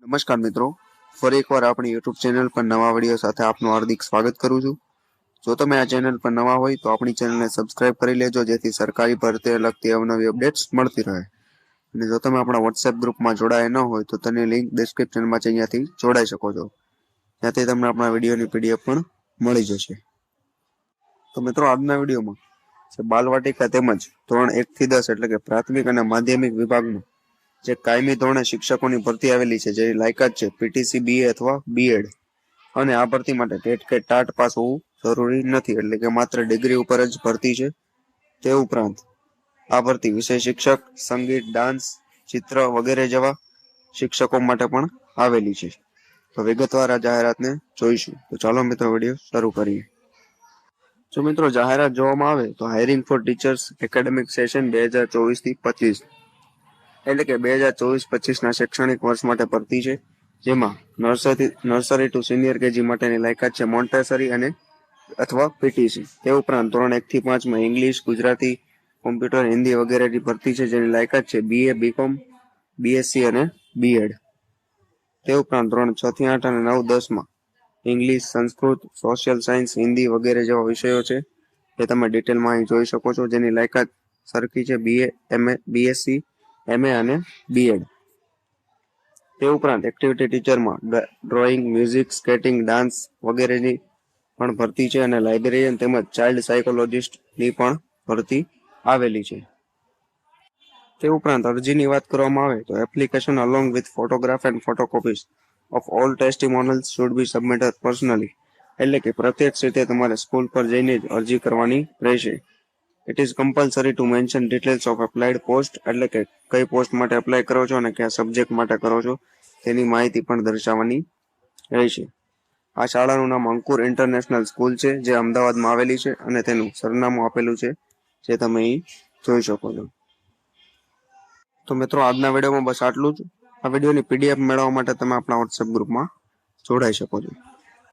નમસ્કાર મિત્રો, ફરી એકવાર આપણી યુટ્યુબ ચેનલ પર નવા વિડીયો સાથે આપનું હાર્દિક સ્વાગત કરું છું. જો તમે આ ચેનલ પર નવા હોય તો આપણી ચેનલને સબસ્ક્રાઇબ કરી લેજો, જેથી સરકારી ભરતીને લગતી અવનવી અપડેટ્સ મળતી રહે. અને જો તમે આપણા વોટ્સએપ ગ્રુપમાં જોડાયા ન હોય તો તેની લિંક ડિસ્ક્રિપ્શનમાં છે, અહીંયાથી જોડાઈ શકો છો. ત્યાંથી તમને આપણા વિડીયોની પીડીએફ પણ મળી જશે. તો મિત્રો, આજના વિડીયોમાં બાલવાટિકા તેમજ ધોરણ 1 થી 10 એટલે કે પ્રાથમિક અને માધ્યમિક વિભાગનું જે કાયમી ધોરણે શિક્ષકોની ભરતી આવેલી છે, જેની લાયકાત છે પીટીસી બીએ અથવા બીએડ, અને આ ભરતી માટે ટેટ કે ટાટ પાસ હોવું જરૂરી નથી, એટલે કે માત્ર ડિગ્રી ઉપર જ ભરતી છે. તે ઉપરાંત આ ભરતી વિષય શિક્ષક, સંગીત, ડાન્સ, ચિત્ર વગેરે જેવા શિક્ષકો માટે પણ આવેલી છે. તો વિગતવાર આ જાહેરાતને જોઈશું. તો ચાલો મિત્રો, વિડીયો શરૂ કરીએ. જો મિત્રો જાહેરાત જોવામાં આવે તો hiring four teachers academic session 2024 થી 25 એટલે કે 2024-25 શૈક્ષણિક વર્ષ માટે ભરતી છે, જેમાં નર્સરી ટુ સિનિયર કેજી માટેની લાયકાત છે મોન્ટેસરી અને અથવા પીટીસી. તે ઉપરાંત ધોરણ 1 થી 5 ઇંગ્લિશ, ગુજરાતી, કોમ્પ્યુટર, હિન્દી વગેરેની ભરતી છે, જેની લાયકાત છે બીએ, બીકોમ, બીએસસી અને બીએડ. તે ઉપરાંત ધોરણ 6 થી 8 અને 9, 10 English, Sanskrit, social science, Hindi વગેરે જેવા વિષયો છે, જે તમે ડિટેલમાં અહીં જોઈ શકો છો, જેની લાયકાત સરખી છે બીએ, એમએ, બીએસસી, એમએ અને બીએડ. તે ઉપરાંત એક્ટિવિટી ટીચરમાં ડ્રોઈંગ, મ્યુઝિક, સ્કેટિંગ, ડાન્સ વગેરેની પણ ભરતી છે, અને લાઇબ્રેરિયન તેમજ ચાઇલ્ડ સાયકોલોજિસ્ટની પણ ભરતી આવેલી છે. તે ઉપરાંત અરજીની વાત કરવામાં આવે તો application along with photograph and ફોટોકોપીઝ of all testimonials should be submitted personally, એટલે કે પ્રત્યક્ષ રીતે તમારે સ્કૂલ પર જઈને જ અરજી કરવાની રહેશે. It is compulsory to mention details of applied post, એટલે કે કઈ પોસ્ટ માટે એપ્લાય કરો છો અને કયા સબ્જેક્ટ માટે કરો છો તેની માહિતી પણ દર્શાવવાની રહેશે. આ શાળાનું નામ અંકુર ઇન્ટરનેશનલ સ્કૂલ છે, જે અમદાવાદમાં આવેલી છે, અને તેનું સરનામું આપેલું છે, જે તમે અહીં જોઈ શકો છો. તો મિત્રો, આજના વિડીયોમાં બસ આટલું જ. આ વિડીયોની પીડીએફ મેળવવા માટે તમે આપણા વોટ્સએપ ગ્રુપમાં જોડાઈ શકો છો.